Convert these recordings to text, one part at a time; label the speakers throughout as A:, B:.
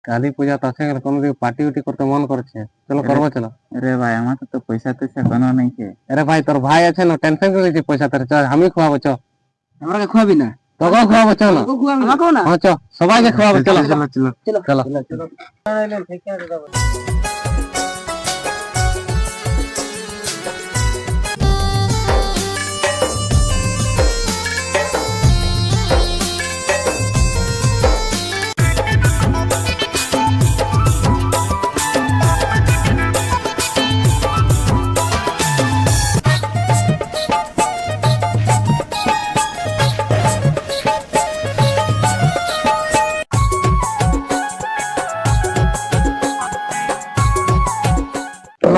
A: কালী পূজা তো আছে গেল, কোনো দিকে পার্টি উটি করতে মন করছে, চলো করবো চলো।
B: আরে ভাই আমার তো পয়সা টয়সা কোনো নাই কে।
A: আরে ভাই তোর ভাই আছে না, টেনশন করে দিচ্ছি পয়সা তোর, চল আমি খাওয়াবো চ।
C: আমাকে খোয়াবি না?
A: তোকেও খাওয়াবো চলো।
C: আমাকেও না?
A: হ্যাঁ চ, সবাইকে খাওয়াবো চলো
B: চলো চলো
A: চলো। চলো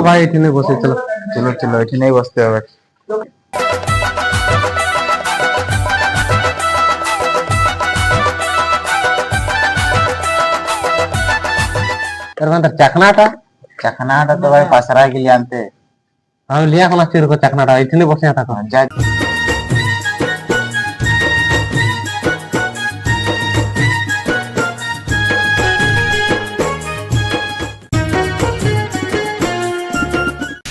A: ভাই এখানে বসে চলো।
B: চলো চলো এখানেই বসতে হবে।
A: এর মানে চাকনাটা
B: চাখানাটা তো ভাই পাশরায় গেলি আনতে।
A: আমি লিয়া কোন চির কো চাকনাটা এখানে বসে থাকো।
B: যা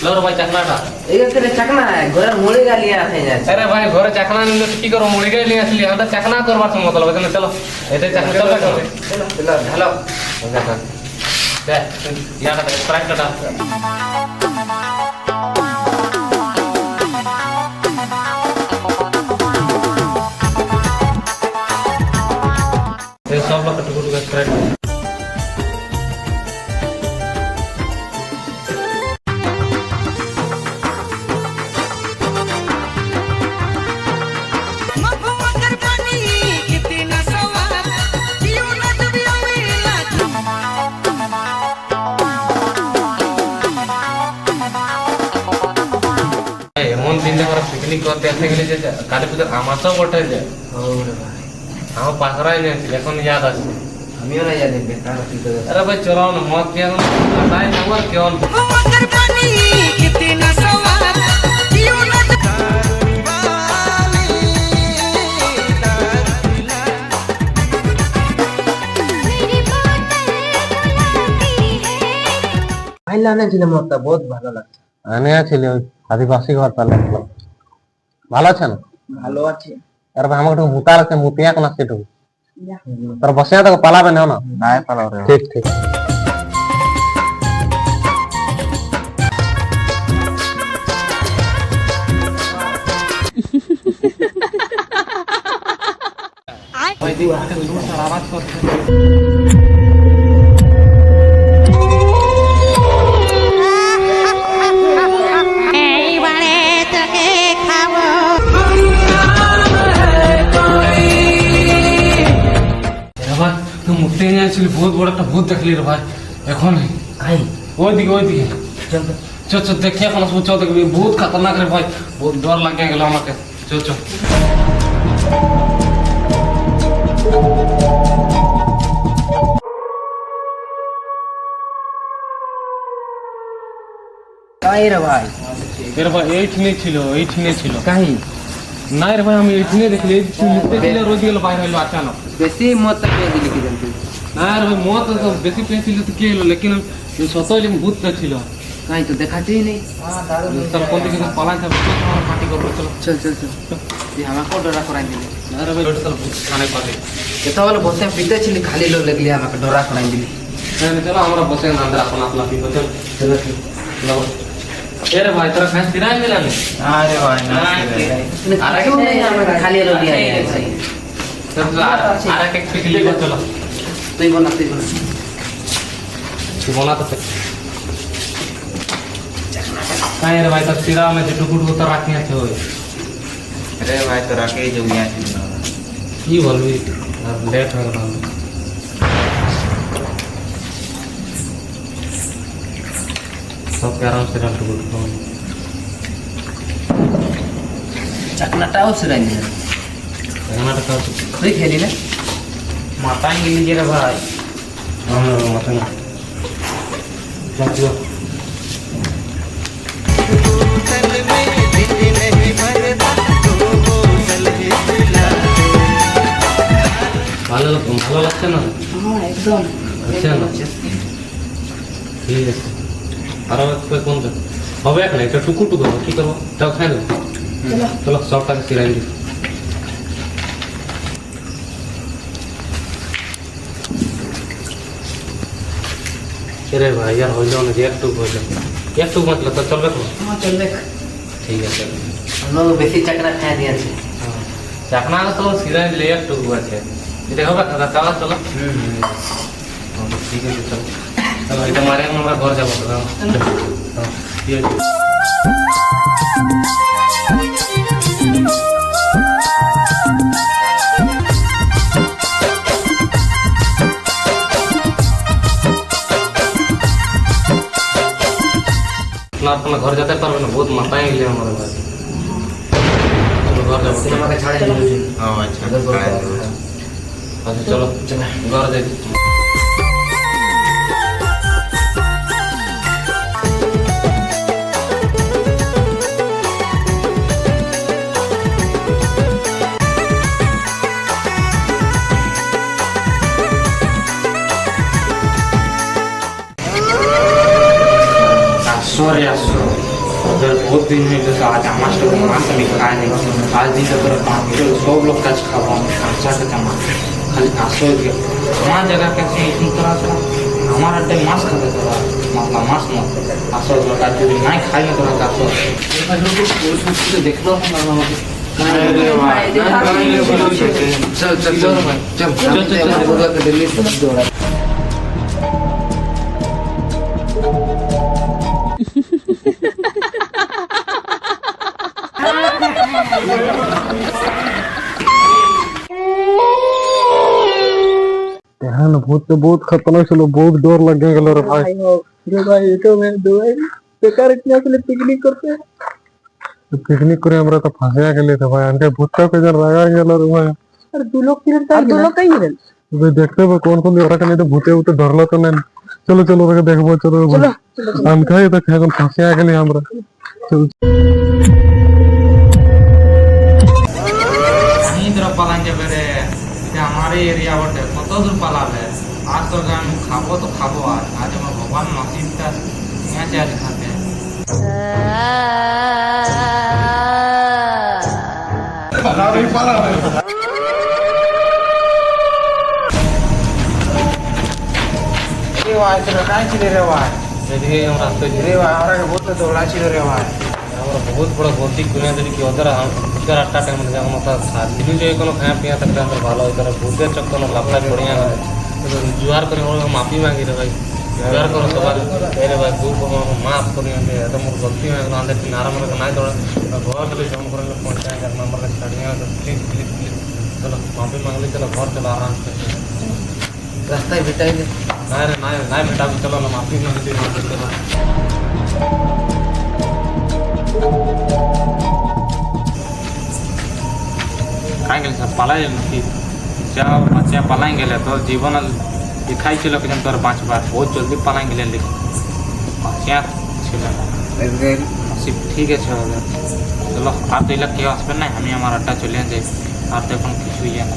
D: लो भाई चखनाटा।
C: এইখানে চাকনা ঘরে মুড়ি গালিয়া আছে যাচ্ছে।
D: अरे भाई घरे चखना निले तो की करो मुड़ी गए लिए असली हम तो चखना करवार से मतलब है चलो एते चखना चलो चलो
C: চলো
D: हेलो दे यार स्प्राइट टा ये सब लोग टुकु टुकु स्प्राइट এমন দিন আমরা পিকনিক করতে আসতে গেলে যে কালী পূজার আমাসও বটে যে আমার পাখরাই নিয়েছিল এখন ইয়াদ আছে
C: আমিও না জানি বেকার কি করে।
D: अरे भाई चलो ना मत किया टाइम नंबर क्यों
C: আইলা না ছিল মতটা বহুত ভালো লাগছে।
A: আনে ছিল ওই আদিবাসী ঘর পালে ভালো আছে না?
C: ভালো আছে।
A: আর ভাই আমাকে মুতা আছে, মুতিয়া কোন আছে তো তোর বসে তো পালাবে না না?
B: নাই পালাও রে।
A: ঠিক ঠিক।
D: भाई दी आके दूर से आवाज करते
E: এইবারে তোকে খাবো।
D: अरे भाई तुम मुट्टे नहीं आइल बहुत बड़ा একটা ভূত দেখলি রে ভাই এখন
C: আই
D: ওইদিকে
C: চল তো।
D: চল চল দেখিয়ে কোন সময় চল দেখবি বহুত খতরনাক রে ভাই বহুত ডর লাগে গেল আমাকে চল চল
C: কাই রে ভাই?
D: এর ভাই এইখানে ছিল
C: কাই
D: না রে ভাই আমি এইখানে দেখলি মুটে ছিল রোজ গেল বাইরে হইলো अचानक
C: বেশি মত পেয়ে দিলি কি জানতি?
D: না রে ভাই মত তো বেশি পেয়েছিল তো কি হলো লেকিন সতই ভূত ছিল
C: কাই তো দেখাতেই নেই।
D: চল কোন দিকে পালাই যাবে আমরা পার্টি করবো চলো
C: চল চল চল তুই আমাকে ডরা করাই দিলি।
D: না রে ভাই চল ভূত খানে পালে
C: এত বলে বসে পিতে ছিলি খালি লোক লাগলি আমাকে ডরা করাই দিলি।
D: চলো আমরা বসে নান্দর আপন আপনা পিবো চল চলো চলো এরে ভাই তোরা খাস তিরাই মিলানি
B: আরে ভাই না
C: আর কেউ নেই আমাকে খালি লোক দিয়ে
D: চল আর এক এক পিকলি কর চলো
C: তুই বনা তুই বনা।
D: তুই বনা তো কাই রে ভাই তোর তিরা में टुकु टुकु तो রাখি আছে ওই
B: আরে ভাই তো রাখেই জমি আছে।
D: কি বলবি লেট হয়ে গেল সব আরাম से डाल टुकु टुकु
C: চাকনাটাও ছিড়াই দিলি।
D: এখানে তো
C: তুই খেলি না?
D: মাথায় গেলি রে ভাই মাথায় যাচ্ছিও ভালো ভালো লাগছে না?
C: একদম
D: আছে না ঠিক আছে আরো কোন হবে এখন একটা টুকু টুকু কি করবো তাও খাই দেবো চলো সবটাকে সিরাই দিই রে ভাই আর হইল না যে একটু হইল একটু মতলব তো চলবে তো
C: আমার চলবে
D: ঠিক আছে
C: আমরা বেশি চাকরা খাই দিয়েছে
D: চাকনা তো সিরাই দিলে একটু আছে এটা হবে দাদা চলো চলো ঠিক আছে চলো চলো এটা মারে আমরা ঘর যাবো তো ঠিক আছে अपना घर जाते पारबे ना बहुत माताएं गए हमारे भाई चलो घर जाओ
C: আমাকে ছাড়ে দিল
B: हाँ अच्छा
D: अच्छा चलो घर जाए
B: सॉरी अगर बहुत दिन में जैसे आज हमारे लोग मांस भी खाए नहीं आज दिन तो पूरा काम किया सब लोग कच खावा खांसा के जमा खाली आसो के हमारा जगह कैसे इतनी तरह से हमारा टाइम मांस खाते थे मतलब मांस न आसो लोग आज दिन नहीं खाए ना तरह का आसो
C: देख लो चल चल चल चल चल दिल्ली दौड़ा
A: ध्यान भूत तो बहुत खतरनाक चलो बहुत डर लगे गल रे भाई
C: जो भाई ये तो मैं दवाई बेकार इतना के लिए पिकनिक करते हैं
A: पिकनिक करे हमरा तो फंसिया के लिए थे भाई अनके भूत के जन लगा गल रे भाई
C: अरे दो लोग किधर था दो लोग कहीं मिले
A: वे देखते हो कौन कौन ओरा के नहीं तो भूते उते डरलो तो नहीं चलो चलो रे देखबो चलो अनका ये तो खेगन फंसिया के लिए हमरा चलो
B: इधर पलांगे बेरे हमारे एरिया बटे कत दूर पलाबे आज तो हम खाबो तो खाबो आज हम भगवान नसीब का यहाँ से आज खाते हैं
D: এদিকে আমরা আসতে আমরা বহুত বড় গতি করে যদি কি ওদের ইতার আটটা টাইম মধ্যে আমরা তো দিন যে কোনো খায়া পিয়া থাকলে আমাদের ভালো হয় তারা ভূতের চক্কর লাফলা পড়িয়া গেলে জুয়ার করে আমরা মাফি মাগি রে ভাই জুয়ার করো সবার রে ভাই ভুল মাফ করি আমি এটা মোর গলতি হয়ে গেল আমাদের আরাম করে নাই দৌড়া ঘর গেলে জমন করে পৌঁছায় যার নাম্বার কাছে ছাড়িয়ে প্লিজ প্লিজ প্লিজ চলো মাফি মাগলে চলো ঘর চলো আরাম से
C: रास्ता बिताई दे
D: नहीं रे नहीं बेटा चलो ना माफी मांगते चलो
B: काय गेले सर पाला की ज्या बच्चा पलाएं गेले तो जीवन दिखाई चलो कि तोर 5 बार बहुत जल्दी पलाएं गेले लेकिन क्या छिला नसीब ठीक है चलो आप तो इला केओ आसबे ना हम हमारा अड्डा चले जाए আর তো এখন কিছুই জানা